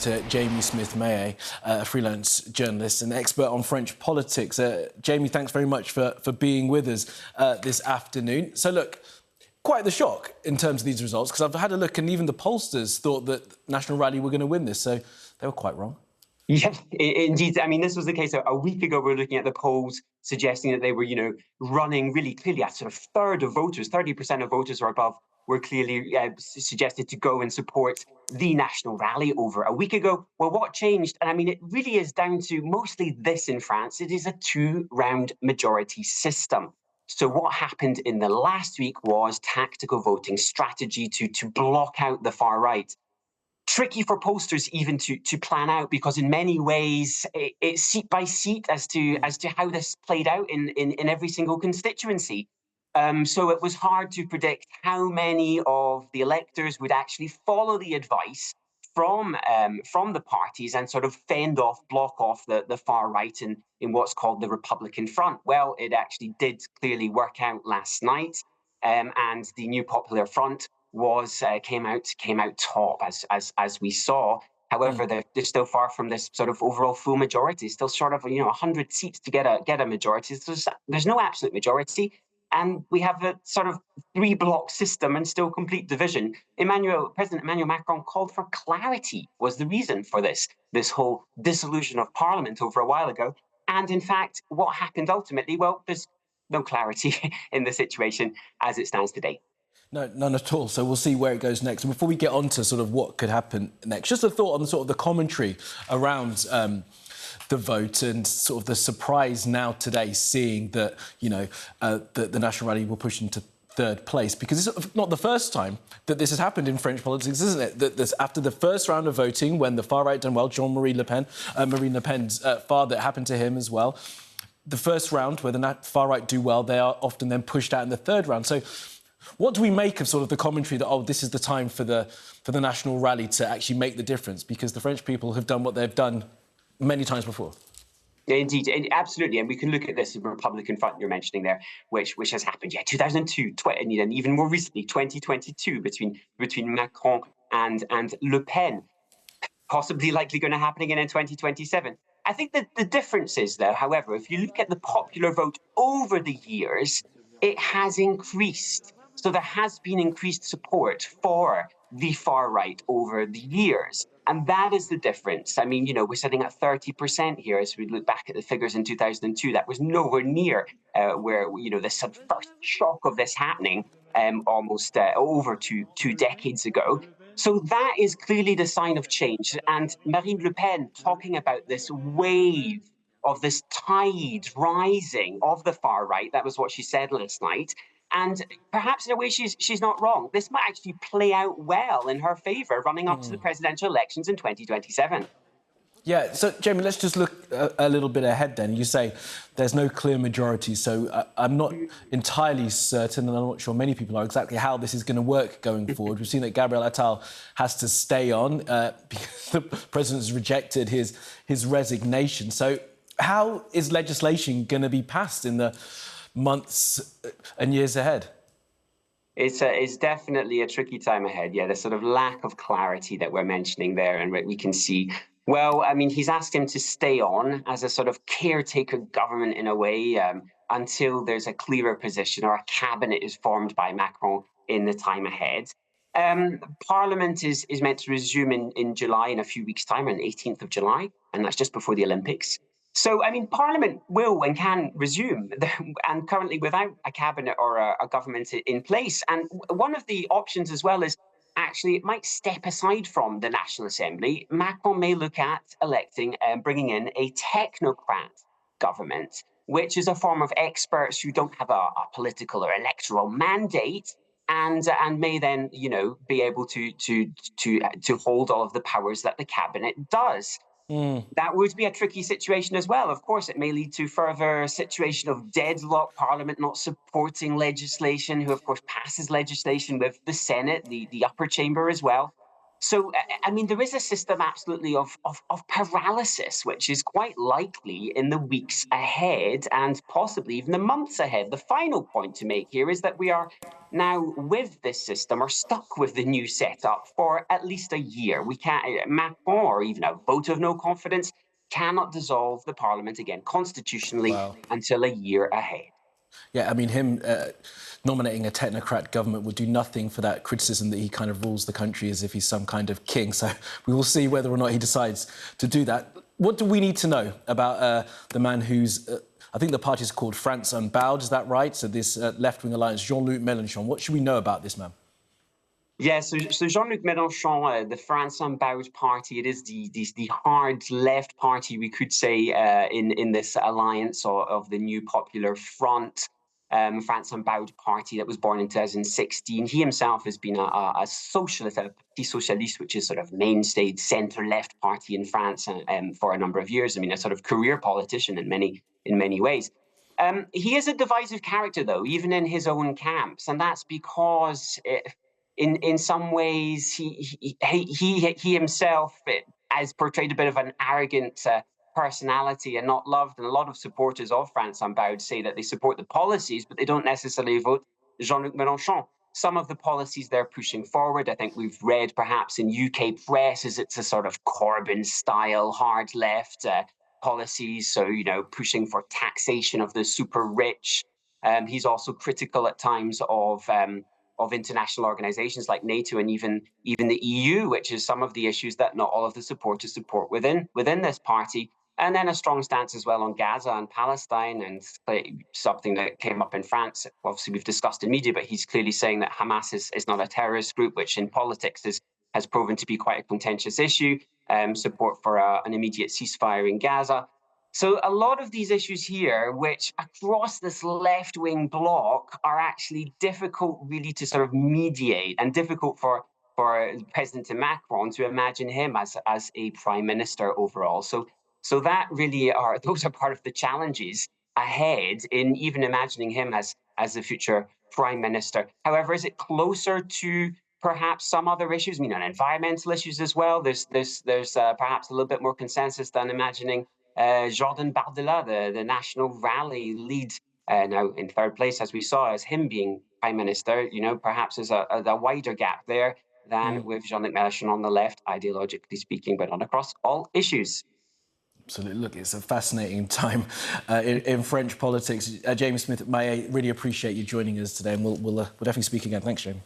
To Jamie Smith-Maillet, a freelance journalist and expert on French politics. Jamie, thanks very much for being with us this afternoon. So, look, quite the shock in terms of these results, because I've had a look and even the pollsters thought that National Rally were going to win this, so they were quite wrong. Yeah, indeed. I mean, this was the case a week ago. We were looking at the polls suggesting that they were, running really clearly at sort of third of voters, 30% of voters or above were clearly suggested to go and support the National Rally over a week ago. Well, what changed? And I mean, it really is down to mostly this in France. It is a two-round majority system. So what happened in the last week was tactical voting strategy to block out the far right. Tricky for pollsters even to plan out, because in many ways it's seat by seat as to how this played out in every single constituency. So it was hard to predict how many of the electors would actually follow the advice from the parties and sort of block off the far right in what's called the Republican Front. Well, it actually did clearly work out last night, and the New Popular Front came out top as we saw. However, they're still far from this sort of overall full majority. Still sort of 100 seats to get a majority. There's no absolute majority, and we have a sort of three-block system and still complete division. President Emmanuel Macron called for clarity, was the reason for this whole dissolution of Parliament over a while ago. And in fact, what happened ultimately? Well, there's no clarity in the situation as it stands today. No, none at all. So we'll see where it goes next. And before we get on to sort of what could happen next, just a thought on sort of the commentary around the vote and sort of the surprise now today, seeing that, the National Rally will push into third place, because it's not the first time that this has happened in French politics, isn't it? That this, after the first round of voting, when the far right done well, Marine Le Pen's father, it happened to him as well. The first round, where the far right do well, they are often then pushed out in the third round. So what do we make of sort of the commentary that, oh, this is the time for the National Rally to actually make the difference? Because the French people have done what they've done many times before. Indeed, absolutely. And we can look at this Republican Front you're mentioning there, which has happened, 2002, and even more recently, 2022, between Macron and Le Pen, possibly likely going to happen again in 2027. I think that the difference is, though, however, if you look at the popular vote over the years, it has increased. So there has been increased support for the far right over the years. And that is the difference. I mean, we're sitting at 30% here as we look back at the figures in 2002. That was nowhere near where, the sort of first shock of this happening almost over two decades ago. So that is clearly the sign of change. And Marine Le Pen talking about this wave of this tide rising of the far right, that was what she said last night. And perhaps in a way she's not wrong. This might actually play out well in her favour running up to the presidential elections in 2027. Yeah, so, Jamie, let's just look a little bit ahead then. You say there's no clear majority, so I'm not entirely certain, and I'm not sure many people are, exactly how this is going to work going forward. We've seen that Gabriel Attal has to stay on because the president's rejected his resignation. So how is legislation going to be passed in the months and years ahead? It's definitely a tricky time ahead. Yeah, the sort of lack of clarity that we're mentioning there, and we can see. Well, I mean, he's asked him to stay on as a sort of caretaker government in a way until there's a clearer position or a cabinet is formed by Macron in the time ahead. Parliament is meant to resume in July, in a few weeks' time, on the 18th of July, and that's just before the Olympics. So, I mean, Parliament will and can resume, and currently without a cabinet or a government in place. And one of the options as well is actually it might step aside from the National Assembly. Macron may look at electing and bringing in a technocrat government, which is a form of experts who don't have a political or electoral mandate, and may then, be able to hold all of the powers that the cabinet does. That would be a tricky situation as well. Of course, it may lead to further situation of deadlock, Parliament not supporting legislation, who, of course, passes legislation with the Senate, the upper chamber as well. So, I mean, there is a system absolutely of paralysis, which is quite likely in the weeks ahead and possibly even the months ahead. The final point to make here is that we are now with this system or stuck with the new setup for at least a year. We can't, Macron or even a vote of no confidence cannot dissolve the parliament again constitutionally Wow. until a year ahead. Yeah, I mean, him nominating a technocrat government would do nothing for that criticism that he kind of rules the country as if he's some kind of king. So we will see whether or not he decides to do that. What do we need to know about the man who's, I think the party's called France Unbowed, is that right? So this left-wing alliance, Jean-Luc Mélenchon. What should we know about this man? Yeah, so Jean-Luc Mélenchon, the France Unbowed Party, it is the hard left party, we could say, in this alliance of the new Popular Front, France Unbowed Party that was born in 2016. He himself has been a socialist, a Parti Socialiste, which is sort of mainstay centre-left party in France for a number of years. I mean, a sort of career politician in many ways. He is a divisive character, though, even in his own camps, and that's because in some ways he himself has portrayed a bit of an arrogant personality and not loved. And a lot of supporters of France Unbowed say that they support the policies, but they don't necessarily vote Jean-Luc Mélenchon. Some of the policies they're pushing forward, I think we've read perhaps in UK press, is it's a sort of Corbyn-style hard left policies. So, you know, pushing for taxation of the super rich. He's also critical at times of international organizations like NATO and even the EU, which is some of the issues that not all of the supporters support within this party. And then a strong stance as well on Gaza and Palestine, and something that came up in France. Obviously, we've discussed in media, but he's clearly saying that Hamas is not a terrorist group, which in politics has proven to be quite a contentious issue. Support for an immediate ceasefire in Gaza. So a lot of these issues here, which across this left-wing bloc are actually difficult really to sort of mediate, and difficult for President Macron to imagine him as a prime minister overall. So that really those are part of the challenges ahead in even imagining him as the future prime minister. However, is it closer to perhaps some other issues? I mean, on environmental issues as well. There's perhaps a little bit more consensus than imagining Jordan Bardella, the National Rally lead, now in third place, as we saw, as him being prime minister. You know, perhaps there's a wider gap there than with Jean-Luc Mélenchon on the left, ideologically speaking, but not across all issues. Absolutely. Look, it's a fascinating time in French politics. James Smith-Maillet, really appreciate you joining us today, and we'll definitely speak again. Thanks, James.